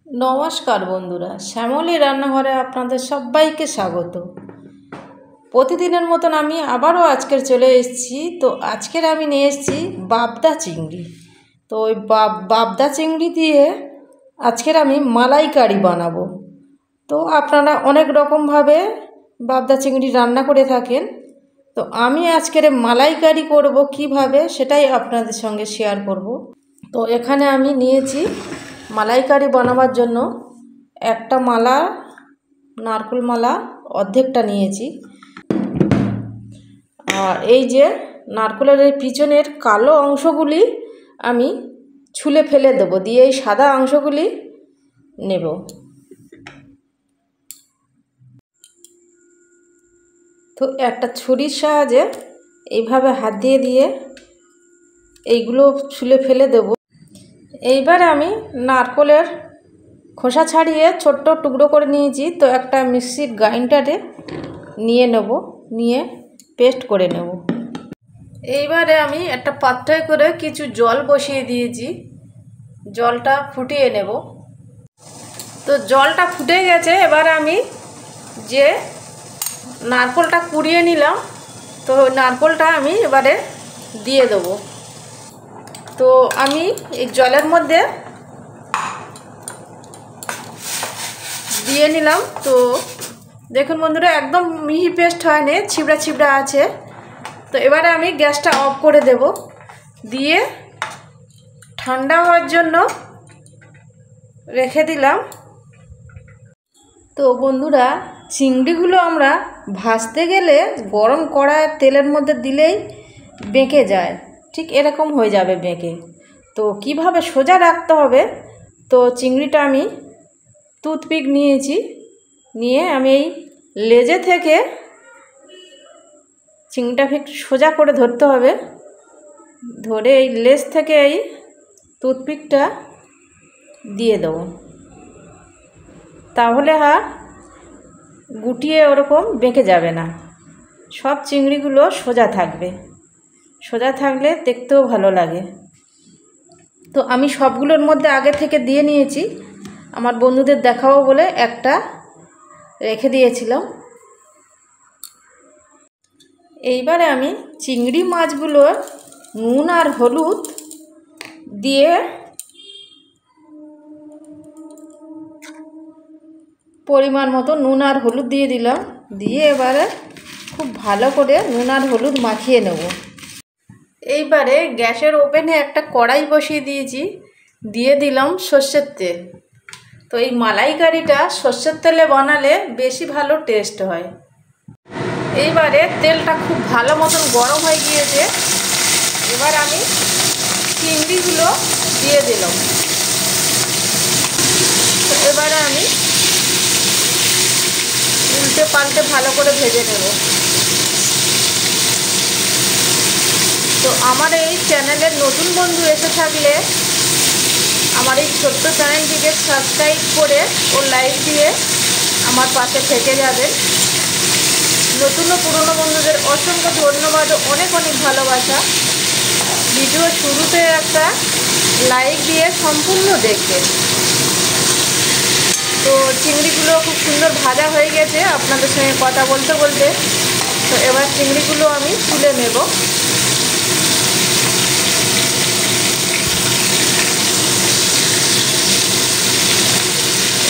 নমস্কার বন্ধুরা, শ্যামলী রান্নাঘরে আপনাদের সবাইকে স্বাগত। প্রতিদিনের মতন আমি আবারও আজকের চলে এসেছি। তো আজকের আমি নিয়ে এসেছি বাবদা চিংড়ি। তো ওই বাবদা চিংড়ি দিয়ে আজকের আমি মালাইকারি বানাবো। তো আপনারা অনেক রকমভাবে বাবদা চিংড়ি রান্না করে থাকেন, তো আমি আজকের মালাইকারি করব কিভাবে সেটাই আপনাদের সঙ্গে শেয়ার করব। তো এখানে আমি নিয়েছি মালাইকারি বানাবার জন্য একটা মালা, নারকেল মালা অর্ধেকটা নিয়েছি। আর এই যে নারকেলের এই পিছনের কালো অংশগুলি আমি ছুলে ফেলে দেবো, দিয়ে এই সাদা অংশগুলি নেব। তো একটা ছুরির সাহায্যে এইভাবে হাত দিয়ে দিয়ে এইগুলো ছুলে ফেলে দেব। এইবার আমি নারকেলের খোসা ছাড়িয়ে ছোট্ট টুকরো করে নিয়েছি। তো একটা মিক্সির গ্রাইন্ডারে নিয়ে নেব, নিয়ে পেস্ট করে নেব। এইবারে আমি একটা পাত্রে করে কিছু জল বসিয়ে দিয়েছি, জলটা ফুটিয়ে নেব। তো জলটা ফুটে গেছে, এবার আমি যে নারকেলটা কুড়িয়ে নিলাম, তো নারকেলটা আমি এবারে দিয়ে দেবো। তো আমি এই জলের মধ্যে দিয়ে নিলাম। তো দেখুন বন্ধুরা, একদম মিহি পেস্ট হয়নি, ছিবড়া ছিবড়া আছে। তো এবারে আমি গ্যাসটা অফ করে দেব, দিয়ে ঠান্ডা হওয়ার জন্য রেখে দিলাম। তো বন্ধুরা, চিংড়িগুলো আমরা ভাজতে গেলে গরম কড়ায় তেলের মধ্যে দিলেই বেঁকে যায়, ঠিক এরকম হয়ে যাবে বেঁকে। তো কিভাবে সোজা রাখতে হবে, তো চিংড়িটা আমি টুথপিক নিয়েছি, নিয়ে আমি এই লেজে থেকে চিংড়িটা একটু সোজা করে ধরতে হবে। ধরে এই লেজ থেকে এই টুথপিকটা দিয়ে দেবো, তাহলে গুটিয়ে ওরকম বেঁকে যাবে না, সব চিংড়িগুলো সোজা থাকবে। সোজা থাকলে দেখতেও ভালো লাগে। তো আমি সবগুলোর মধ্যে আগে থেকে দিয়ে নিয়েছি, আমার বন্ধুদের দেখাবো বলে একটা রেখে দিয়েছিলাম। এইবারে আমি চিংড়ি মাছগুলো নুন আর হলুদ দিয়ে পরিমাণ মতো নুন আর হলুদ দিয়ে দিলাম, দিয়ে এবারে খুব ভালো করে নুন আর হলুদ মাখিয়ে নেব। এইবারে গ্যাসের ওভেনে একটা কড়াই বসিয়ে দিয়েছি, দিয়ে দিলাম সর্ষের তেল। তো এই মালাইকারিটা সর্ষের তেলে বানালে বেশি ভালো টেস্ট হয়। এইবারে তেলটা খুব ভালো মতন গরম হয়ে গিয়েছে, এবার আমি চিংড়িগুলো দিয়ে দিলাম। তো এবারে আমি উল্টে পাল্টে ভালো করে ভেজে নেব। তো আমার এই চ্যানেলের নতুন বন্ধু এসে থাকলে আমার এই ছোট্ট চ্যানেলটিকে সাবস্ক্রাইব করে ও লাইক দিয়ে আমার পাশে থেকে যাবেন। নতুন ও পুরনো বন্ধুদের অসংখ্য ধন্যবাদ ও অনেক অনেক ভালোবাসা। ভিডিও শুরুতে একটা লাইক দিয়ে সম্পূর্ণ দেখবেন। তো চিংড়িগুলো খুব সুন্দর ভাজা হয়ে গেছে আপনাদের সঙ্গে কথা বলতে বলতে। তো এবার চিংড়িগুলো আমি তুলে নেব।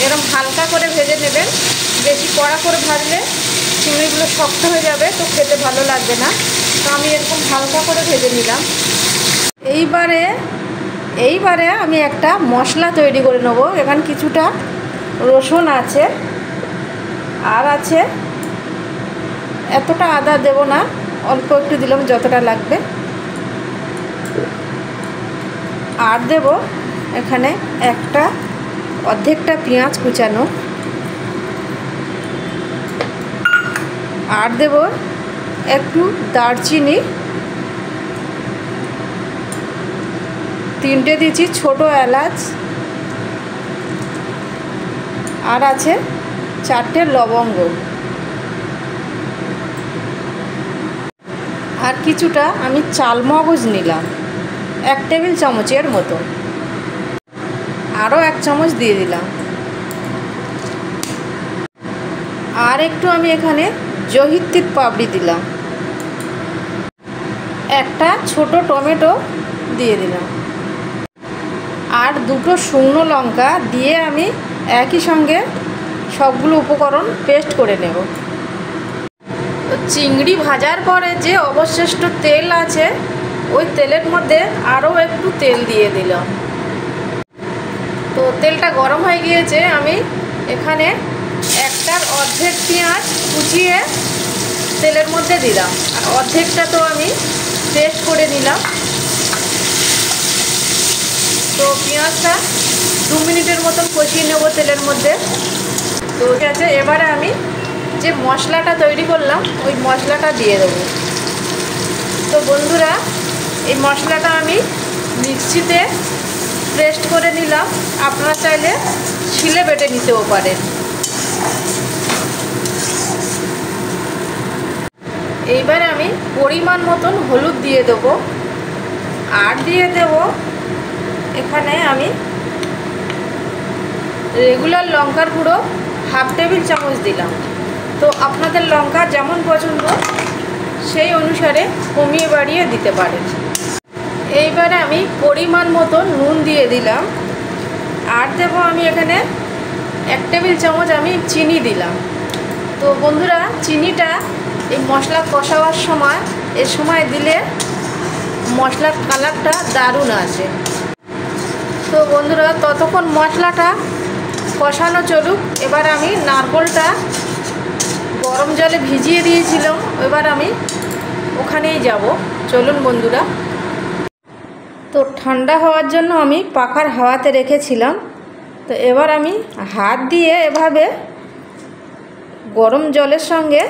এরকম হালকা করে ভেজে নেবেন, বেশি কড়া করে ভাজলে চিংড়িগুলো শক্ত হয়ে যাবে, তো খেতে ভালো লাগবে না। তো আমি এরকম হালকা করে ভেজে নিলাম। এইবারে আমি একটা মশলা তৈরি করে নেব। এখানে কিছুটা রসুন আছে, আর আছে এতটা আদা দেব না, অল্প একটু দিলাম যতটা লাগবে। আর দেব এখানে একটা অর্ধেকটা পেঁয়াজ কুচানো, আর দেব একটু দারচিনি, 3টে দিয়েছি ছোট এলাচ, আর আছে 4টে লবঙ্গ, আর কিছুটা আমি চালমগজ নিলাম 1 টেবিল চামচের মতো, আরও 1 চামচ দিয়ে দিলাম। আর একটু আমি এখানে জহিত্রির পাপড়ি দিলাম, একটা ছোট টমেটো দিয়ে দিলাম, আর দুটো শুকনো লঙ্কা দিয়ে আমি একই সঙ্গে সবগুলো উপকরণ পেস্ট করে নেব। তো চিংড়ি ভাজার পরে যে অবশিষ্ট তেল আছে ওই তেলের মধ্যে আরও একটু তেল দিয়ে দিলাম। তো তেলটা গরম হয়ে গিয়েছে, আমি এখানে একটার অর্ধেক পেঁয়াজ কুচিয়ে তেলের মধ্যে দিলাম, আর অর্ধেকটা তো আমি পেস্ট করে নিলাম। তো পেঁয়াজটা 2 মিনিটের মতন কষিয়ে নেব তেলের মধ্যে। তো ঠিক আছে, এবারে আমি যে মশলাটা তৈরি করলাম ওই মশলাটা দিয়ে দেবো। তো বন্ধুরা, এই মশলাটা আমি মিক্সিতে পেস্ট করে নিলাম, আপনারা চাইলে শিলে বেটে নিতেও পারেন। এইবারে আমি পরিমাণ মতন হলুদ দিয়ে দেবো, আর দিয়ে দেবো এখানে আমি রেগুলার লঙ্কার গুঁড়ো 1/2 টেবিল চামচ দিলাম। তো আপনাদের লঙ্কা যেমন পছন্দ সেই অনুসারে কমিয়ে বাড়িয়ে দিতে পারেন। এইবারে আমি পরিমাণ মতো নুন দিয়ে দিলাম, আর দেবো আমি এখানে 1 টেবিল চামচ আমি চিনি দিলাম। তো বন্ধুরা, চিনিটা এই মশলা কষাবার সময় এ সময় দিলে মশলার কালারটা দারুণ আসে। তো বন্ধুরা, ততক্ষণ মশলাটা কষানো চলুক। এবার আমি নারকেলটা গরম জলে ভিজিয়ে দিয়েছিলাম, এবার আমি ওখানেই যাব। চলুন বন্ধুরা। তো ঠান্ডা হওয়ার জন্য আমি পাখার হাওয়াতে রেখেছিলাম। তো এবার আমি হাত দিয়ে এভাবে গরম জলের সঙ্গে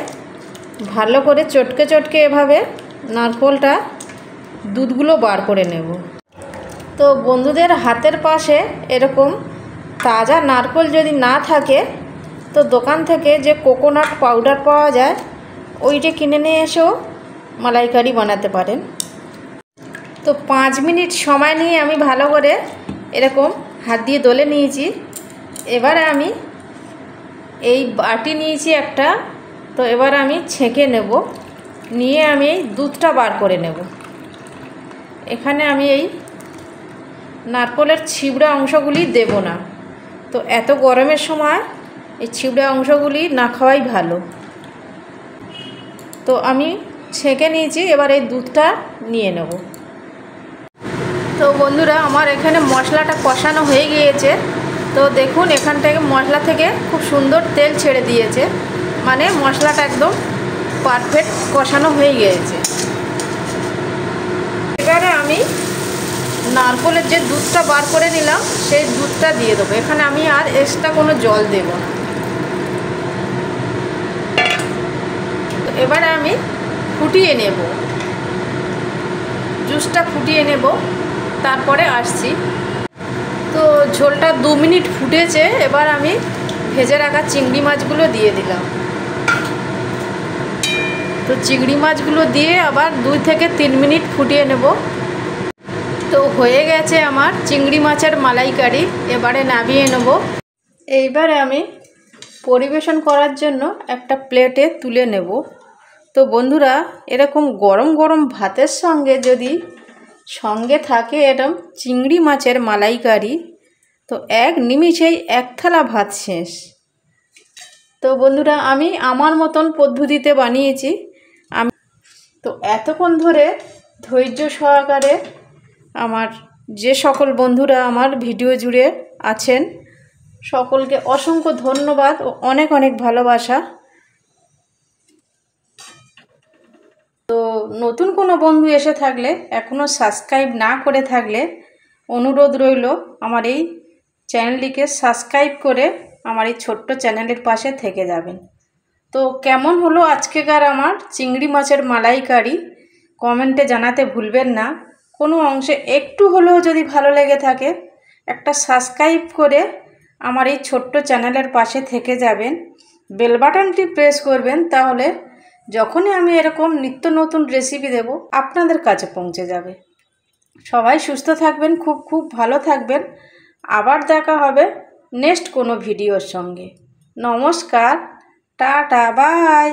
ভালো করে চটকে চটকে এভাবে নারকেলটা দুধগুলো বার করে নেব। তো বন্ধুদের হাতের পাশে এরকম তাজা নারকেল যদি না থাকে তো দোকান থেকে যে কোকোনাট পাউডার পাওয়া যায় ওইটা কিনে নিয়ে এসেও মালাইকারি বানাতে পারেন। তো 5 মিনিট সময় নিয়ে আমি ভালো করে এরকম হাত দিয়ে দলে নিয়েছি। এবারে আমি এই বাটি নিয়েছি একটা, তো এবার আমি ছেঁকে নেব, নিয়ে আমি এই দুধটা বার করে নেব। এখানে আমি এই নারকেলের ছিবড়া অংশগুলি দেব না। তো এত গরমের সময় এই ছিবড়া অংশগুলি না খাওয়াই ভালো। তো আমি ছেঁকে নিয়েছি, এবার এই দুধটা নিয়ে নেব। তো বন্ধুরা, আমার এখানে মশলাটা কষানো হয়ে গিয়েছে। তো দেখুন, এখান থেকে মশলা থেকে খুব সুন্দর তেল ছেড়ে দিয়েছে, মানে মশলাটা একদম পারফেক্ট কষানো হয়ে গিয়েছে। এবারে আমি নারকেলের যে দুধটা বার করে নিলাম সেই দুধটা দিয়ে দেবো। এখানে আমি আর এক্সট্রা কোনো জল দেব না। তো এবারে আমি ফুটিয়ে নেব, জুসটা ফুটিয়ে নেব, তারপরে আসছি। তো ঝোলটা 2 মিনিট ফুটেছে। এবার আমি ভেজে রাখা চিংড়ি মাছগুলো দিয়ে দিলাম। তো চিংড়ি মাছগুলো দিয়ে আবার 2 থেকে 3 মিনিট ফুটিয়ে নেব। তো হয়ে গেছে আমার চিংড়ি মাছের মালাইকারি। এবারে নামিয়ে নেব। এইবারে আমি পরিবেশন করার জন্য একটা প্লেটে তুলে নেব। তো বন্ধুরা, এরকম গরম গরম ভাতের সঙ্গে যদি সঙ্গে থাকে এরকম চিংড়ি মাছের মালাইকারি, তো এক নিমিষেই 1 থালা ভাত শেষ। তো বন্ধুরা, আমি আমার মতন পদ্ধতিতে বানিয়েছি। তো এতক্ষণ ধরে ধৈর্য সহকারে আমার যে সকল বন্ধুরা আমার ভিডিও জুড়ে আছেন সকলকে অসংখ্য ধন্যবাদ ও অনেক অনেক ভালোবাসা। তো নতুন কোনো বন্ধু এসে থাকলে, এখনও সাবস্ক্রাইব না করে থাকলে অনুরোধ রইল আমার এই চ্যানেলটিকে সাবস্ক্রাইব করে আমার এই ছোট্ট চ্যানেলের পাশে থেকে যাবেন। তো কেমন হলো আজকেকার আমার চিংড়ি মাছের মালাইকারি কমেন্টে জানাতে ভুলবেন না। কোনো অংশে একটু হলেও যদি ভালো লেগে থাকে একটা সাবস্ক্রাইব করে আমার এই ছোট্ট চ্যানেলের পাশে থেকে যাবেন, বেল বাটনটি প্রেস করবেন, তাহলে যখনই আমি এরকম নিত্য নতুন রেসিপি দেব আপনাদের কাছে পৌঁছে যাবে। সবাই সুস্থ থাকবেন, খুব খুব ভালো থাকবেন। আবার দেখা হবে নেক্সট কোনো ভিডিওর সঙ্গে। নমস্কার। Tata bye.